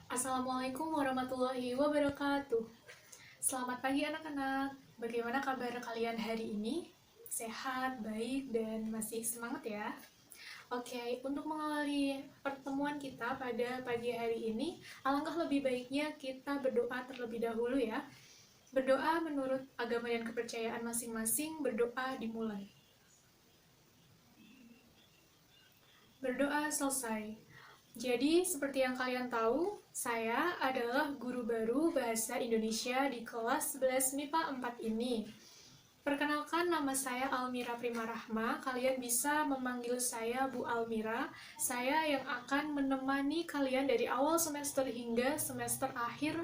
Assalamualaikum warahmatullahi wabarakatuh. Selamat pagi anak-anak. Bagaimana kabar kalian hari ini? Sehat, baik, dan masih semangat ya? Oke, untuk mengawali pertemuan kita pada pagi hari ini, alangkah lebih baiknya kita berdoa terlebih dahulu ya. Berdoa menurut agama dan kepercayaan masing-masing, berdoa dimulai. Berdoa selesai. Jadi, seperti yang kalian tahu, saya adalah guru baru Bahasa Indonesia di kelas 11 MIPA 4 ini. Perkenalkan, nama saya Almira Prima Rahma. Kalian bisa memanggil saya Bu Almira. Saya yang akan menemani kalian dari awal semester hingga semester akhir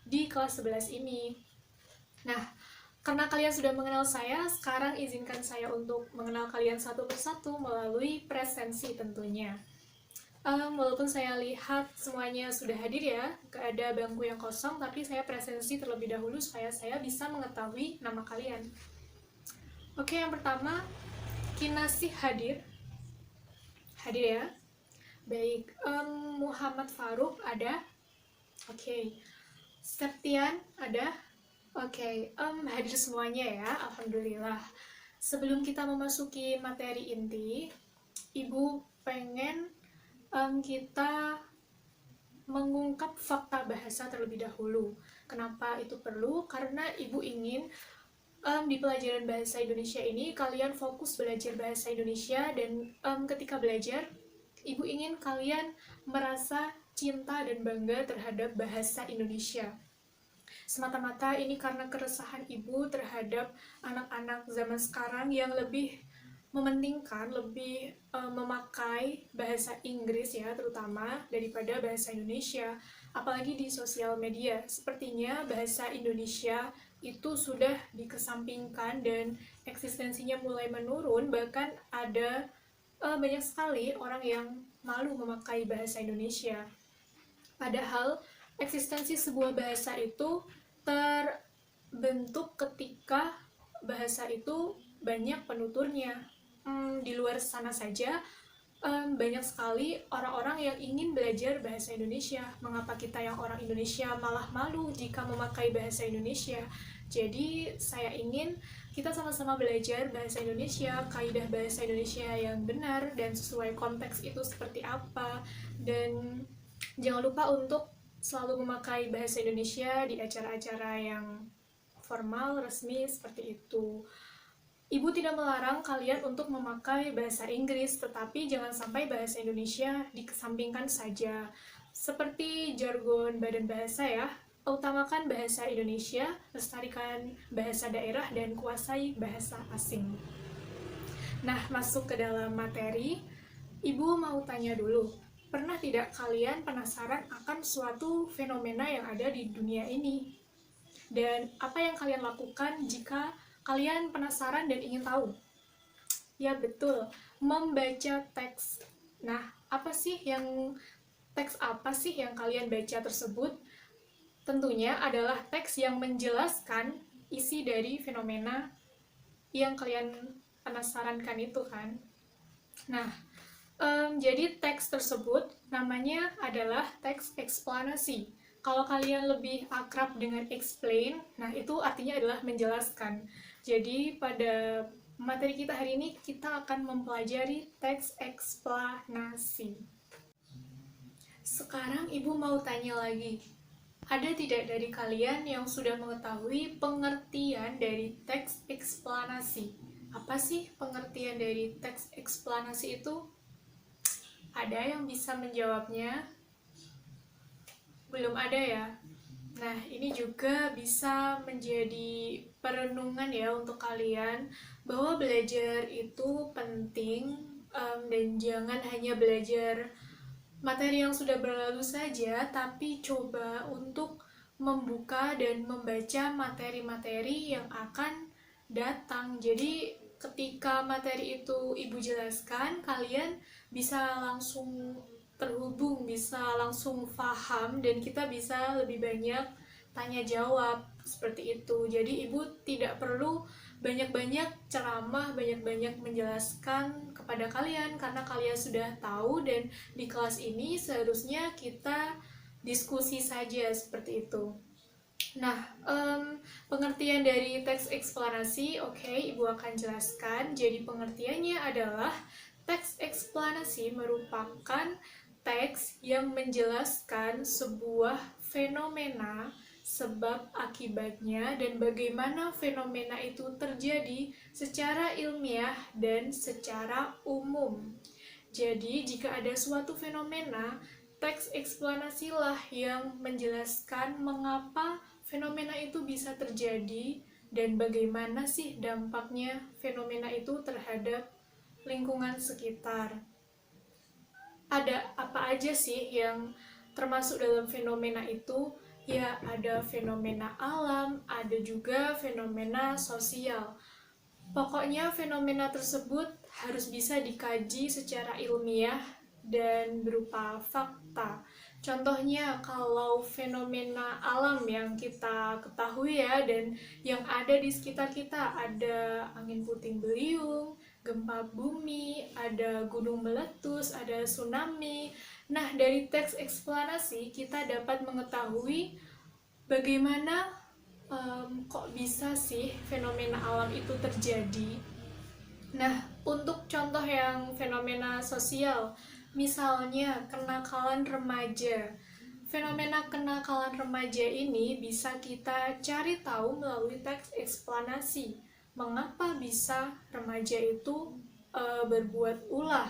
di kelas 11 ini. Nah, karena kalian sudah mengenal saya, sekarang izinkan saya untuk mengenal kalian satu persatu melalui presensi tentunya. Walaupun saya lihat semuanya sudah hadir ya, gak ada bangku yang kosong, tapi saya presensi terlebih dahulu supaya saya bisa mengetahui nama kalian. Oke, yang pertama, Kinasih hadir. Hadir ya. Baik, Muhammad Faruk ada. Oke. Septian ada. Oke, hadir semuanya ya, alhamdulillah. Sebelum kita memasuki materi inti, Ibu pengen kita mengungkap fakta bahasa terlebih dahulu. Kenapa itu perlu? Karena Ibu ingin di pelajaran bahasa Indonesia ini kalian fokus belajar bahasa Indonesia dan ketika belajar, Ibu ingin kalian merasa cinta dan bangga terhadap bahasa Indonesia. Semata-mata ini karena keresahan Ibu terhadap anak-anak zaman sekarang yang lebih mementingkan, lebih memakai bahasa Inggris ya terutama daripada bahasa Indonesia, apalagi di sosial media. Sepertinya bahasa Indonesia itu sudah dikesampingkan dan eksistensinya mulai menurun, bahkan ada banyak sekali orang yang malu memakai bahasa Indonesia. Padahal eksistensi sebuah bahasa itu terbentuk ketika bahasa itu banyak penuturnya. Di luar sana saja banyak sekali orang-orang yang ingin belajar bahasa Indonesia. Mengapa kita yang orang Indonesia malah malu jika memakai bahasa Indonesia? Jadi saya ingin kita sama-sama belajar bahasa Indonesia, kaidah bahasa Indonesia yang benar dan sesuai konteks itu seperti apa. Dan jangan lupa untuk selalu memakai bahasa Indonesia di acara-acara yang formal, resmi, seperti itu. Ibu tidak melarang kalian untuk memakai bahasa Inggris, tetapi jangan sampai bahasa Indonesia dikesampingkan saja. Seperti jargon badan bahasa ya, utamakan bahasa Indonesia, lestarikan bahasa daerah, dan kuasai bahasa asing. Nah, masuk ke dalam materi, Ibu mau tanya dulu, pernah tidak kalian penasaran akan suatu fenomena yang ada di dunia ini? Dan apa yang kalian lakukan jika kalian penasaran dan ingin tahu? Ya betul, membaca teks. Nah, teks apa sih yang kalian baca tersebut? Tentunya adalah teks yang menjelaskan isi dari fenomena yang kalian penasarankan itu kan. Nah, jadi teks tersebut namanya adalah teks eksplanasi. Kalau kalian lebih akrab dengan explain, nah itu artinya adalah menjelaskan. Jadi pada materi kita hari ini kita akan mempelajari teks eksplanasi. Sekarang Ibu mau tanya lagi, ada tidak dari kalian yang sudah mengetahui pengertian dari teks eksplanasi? Apa sih pengertian dari teks eksplanasi itu? Ada yang bisa menjawabnya? Belum ada ya? Nah, ini juga bisa menjadi perenungan ya untuk kalian, bahwa belajar itu penting, dan jangan hanya belajar materi yang sudah berlalu saja, tapi coba untuk membuka dan membaca materi-materi yang akan datang. Jadi ketika materi itu Ibu jelaskan, kalian bisa langsung terhubung, bisa langsung paham, dan kita bisa lebih banyak tanya jawab seperti itu. Jadi Ibu tidak perlu banyak-banyak ceramah, banyak-banyak menjelaskan kepada kalian karena kalian sudah tahu, dan di kelas ini seharusnya kita diskusi saja seperti itu. Nah, pengertian dari teks eksplanasi, oke, Ibu akan jelaskan. Jadi pengertiannya adalah teks eksplanasi merupakan teks yang menjelaskan sebuah fenomena, sebab akibatnya, dan bagaimana fenomena itu terjadi secara ilmiah dan secara umum. Jadi, jika ada suatu fenomena, teks eksplanasilah yang menjelaskan mengapa fenomena itu bisa terjadi dan bagaimana sih dampaknya fenomena itu terhadap lingkungan sekitar. Ada apa aja sih yang termasuk dalam fenomena itu? Ya, ada fenomena alam, ada juga fenomena sosial. Pokoknya fenomena tersebut harus bisa dikaji secara ilmiah dan berupa fakta. Contohnya kalau fenomena alam yang kita ketahui ya dan yang ada di sekitar kita, ada angin puting beliung, gempa bumi, ada gunung meletus, ada tsunami. Nah, dari teks eksplanasi kita dapat mengetahui bagaimana kok bisa sih fenomena alam itu terjadi. Nah, untuk contoh yang fenomena sosial, misalnya kenakalan remaja. Fenomena kenakalan remaja ini bisa kita cari tahu melalui teks eksplanasi. Mengapa bisa remaja itu berbuat ulah?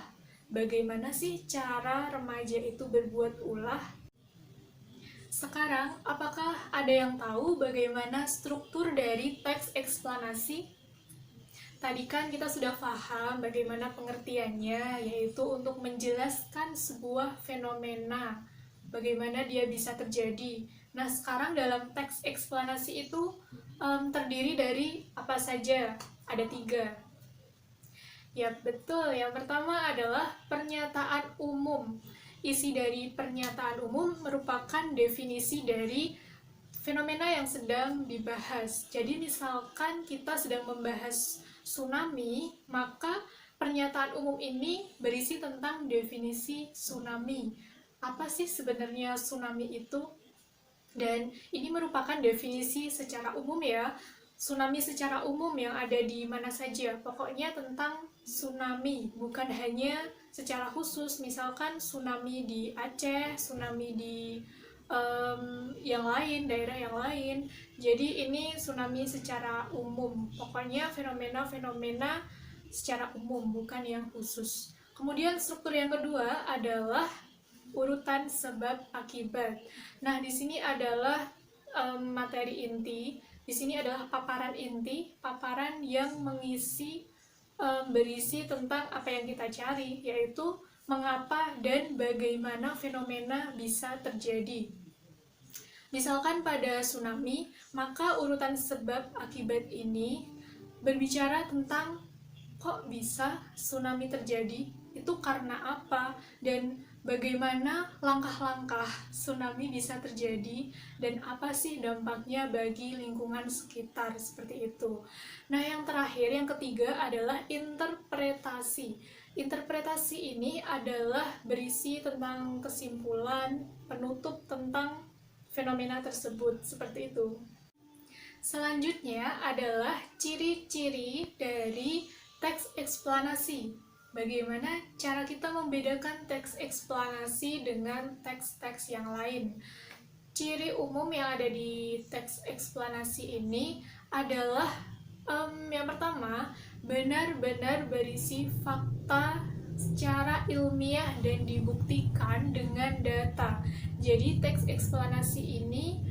Bagaimana sih cara remaja itu berbuat ulah? Sekarang, apakah ada yang tahu bagaimana struktur dari teks eksplanasi? Tadi kan kita sudah paham bagaimana pengertiannya, yaitu untuk menjelaskan sebuah fenomena, bagaimana dia bisa terjadi. Nah, sekarang dalam teks eksplanasi itu terdiri dari apa saja? Ada 3. Ya, betul. Yang pertama adalah pernyataan umum. Isi dari pernyataan umum merupakan definisi dari fenomena yang sedang dibahas. Jadi misalkan kita sedang membahas tsunami, maka pernyataan umum ini berisi tentang definisi tsunami. Apa sih sebenarnya tsunami itu? Dan ini merupakan definisi secara umum ya. Tsunami secara umum yang ada di mana saja. Pokoknya tentang tsunami, bukan hanya secara khusus. Misalkan tsunami di Aceh, tsunami di yang lain, daerah yang lain. Jadi ini tsunami secara umum. Pokoknya fenomena-fenomena secara umum, bukan yang khusus. Kemudian struktur yang kedua adalah urutan sebab akibat. Nah, di sini adalah materi inti. Di sini adalah paparan inti, paparan yang mengisi berisi tentang apa yang kita cari, yaitu mengapa dan bagaimana fenomena bisa terjadi. Misalkan pada tsunami, maka urutan sebab akibat ini berbicara tentang kok bisa tsunami terjadi, itu karena apa, dan bagaimana langkah-langkah tsunami bisa terjadi, dan apa sih dampaknya bagi lingkungan sekitar, seperti itu. Nah, yang terakhir, yang ketiga adalah interpretasi. Interpretasi ini adalah berisi tentang kesimpulan, penutup tentang fenomena tersebut, seperti itu. Selanjutnya adalah ciri-ciri dari teks eksplanasi. Bagaimana cara kita membedakan teks eksplanasi dengan teks-teks yang lain? Ciri umum yang ada di teks eksplanasi ini adalah yang pertama, benar-benar berisi fakta secara ilmiah dan dibuktikan dengan data. Jadi teks eksplanasi ini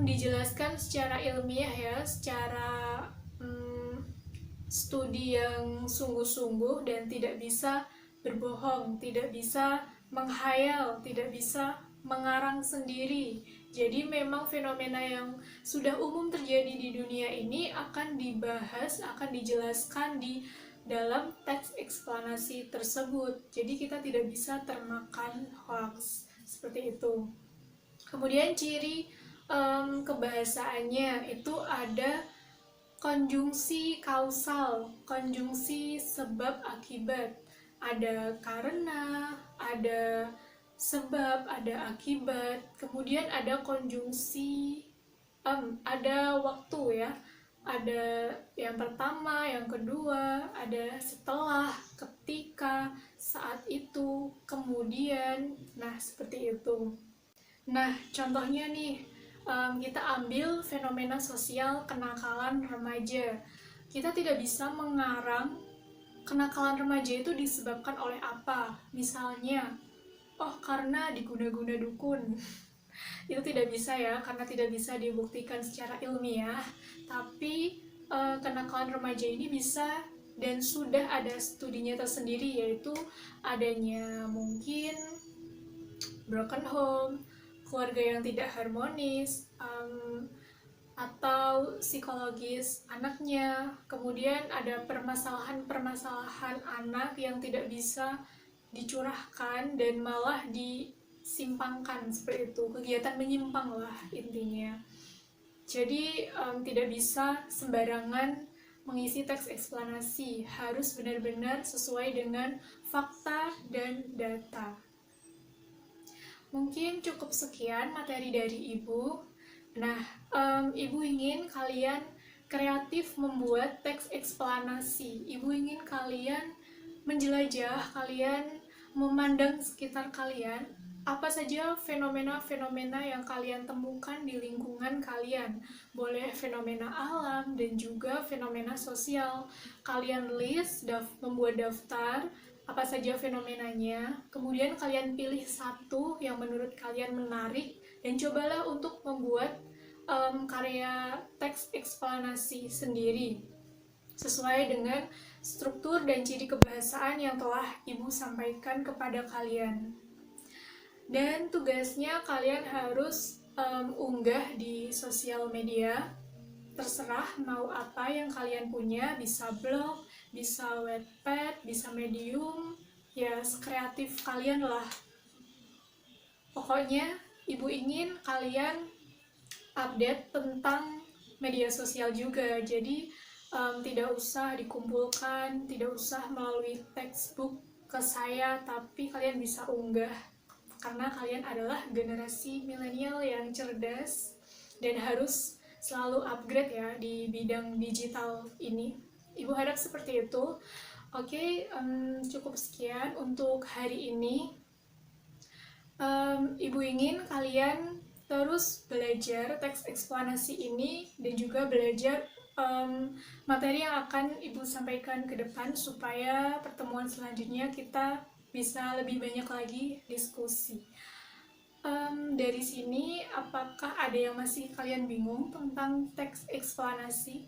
dijelaskan secara ilmiah ya, secara studi yang sungguh-sungguh dan tidak bisa berbohong, tidak bisa menghayal, tidak bisa mengarang sendiri. Jadi memang fenomena yang sudah umum terjadi di dunia ini akan dibahas, akan dijelaskan di dalam teks eksplanasi tersebut. Jadi kita tidak bisa termakan hoax, seperti itu. Kemudian ciri kebahasaannya itu ada konjungsi kausal, konjungsi sebab akibat. Ada karena, ada sebab, ada akibat, kemudian ada konjungsi, ada waktu ya, ada yang pertama, yang kedua, ada setelah, ketika, saat itu, kemudian, nah seperti itu. Nah, contohnya nih, kita ambil fenomena sosial kenakalan remaja. Kita tidak bisa mengarang kenakalan remaja itu disebabkan oleh apa. Misalnya, oh karena diguna-guna dukun. Itu tidak bisa ya, karena tidak bisa dibuktikan secara ilmiah. Tapi kenakalan remaja ini bisa dan sudah ada studinya tersendiri, yaitu adanya mungkin broken home, keluarga yang tidak harmonis, atau psikologis anaknya. Kemudian ada permasalahan-permasalahan anak yang tidak bisa dicurahkan dan malah disimpangkan, seperti itu, kegiatan menyimpang lah intinya. Jadi tidak bisa sembarangan mengisi teks eksplanasi, harus benar-benar sesuai dengan fakta dan data. Mungkin cukup sekian materi dari Ibu. Nah, Ibu ingin kalian kreatif membuat teks eksplanasi. Ibu ingin kalian menjelajah, kalian memandang sekitar kalian, apa saja fenomena-fenomena yang kalian temukan di lingkungan kalian. Boleh fenomena alam dan juga fenomena sosial. Kalian list, membuat daftar, apa saja fenomenanya, kemudian kalian pilih satu yang menurut kalian menarik, dan cobalah untuk membuat karya teks eksplanasi sendiri sesuai dengan struktur dan ciri kebahasaan yang telah Ibu sampaikan kepada kalian. Dan tugasnya kalian harus unggah di sosial media, terserah mau apa yang kalian punya, bisa blog, bisa Wattpad, bisa Medium, ya sekreatif kalian lah. Pokoknya Ibu ingin kalian update tentang media sosial juga, jadi tidak usah dikumpulkan, tidak usah melalui textbook ke saya, tapi kalian bisa unggah, karena kalian adalah generasi milenial yang cerdas dan harus selalu upgrade ya di bidang digital ini. Ibu harap seperti itu. Oke, cukup sekian untuk hari ini. Ibu ingin kalian terus belajar teks eksplanasi ini dan juga belajar materi yang akan Ibu sampaikan ke depan, supaya pertemuan selanjutnya kita bisa lebih banyak lagi diskusi. Dari sini, apakah ada yang masih kalian bingung tentang teks eksplanasi?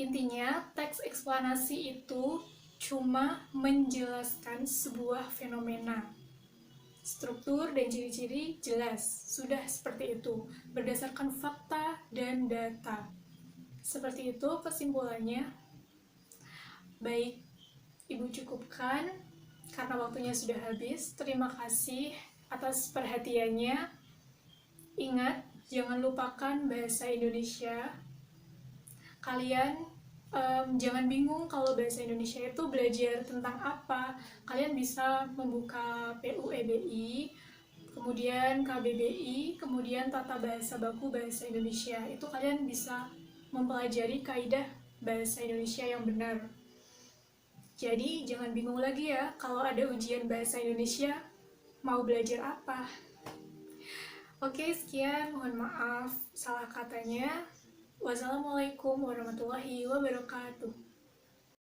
Intinya, teks eksplanasi itu cuma menjelaskan sebuah fenomena. Struktur dan ciri-ciri jelas, sudah seperti itu, berdasarkan fakta dan data. Seperti itu kesimpulannya. Baik, Ibu cukupkan karena waktunya sudah habis. Terima kasih atas perhatiannya. Ingat, jangan lupakan bahasa Indonesia. Kalian jangan bingung kalau bahasa Indonesia itu belajar tentang apa. Kalian bisa membuka PUEBI, kemudian KBBI, kemudian Tata Bahasa Baku Bahasa Indonesia. Itu kalian bisa mempelajari kaidah bahasa Indonesia yang benar. Jadi jangan bingung lagi ya kalau ada ujian bahasa Indonesia, mau belajar apa. Oke, sekian, mohon maaf salah katanya. Wassalamualaikum warahmatullahi wabarakatuh.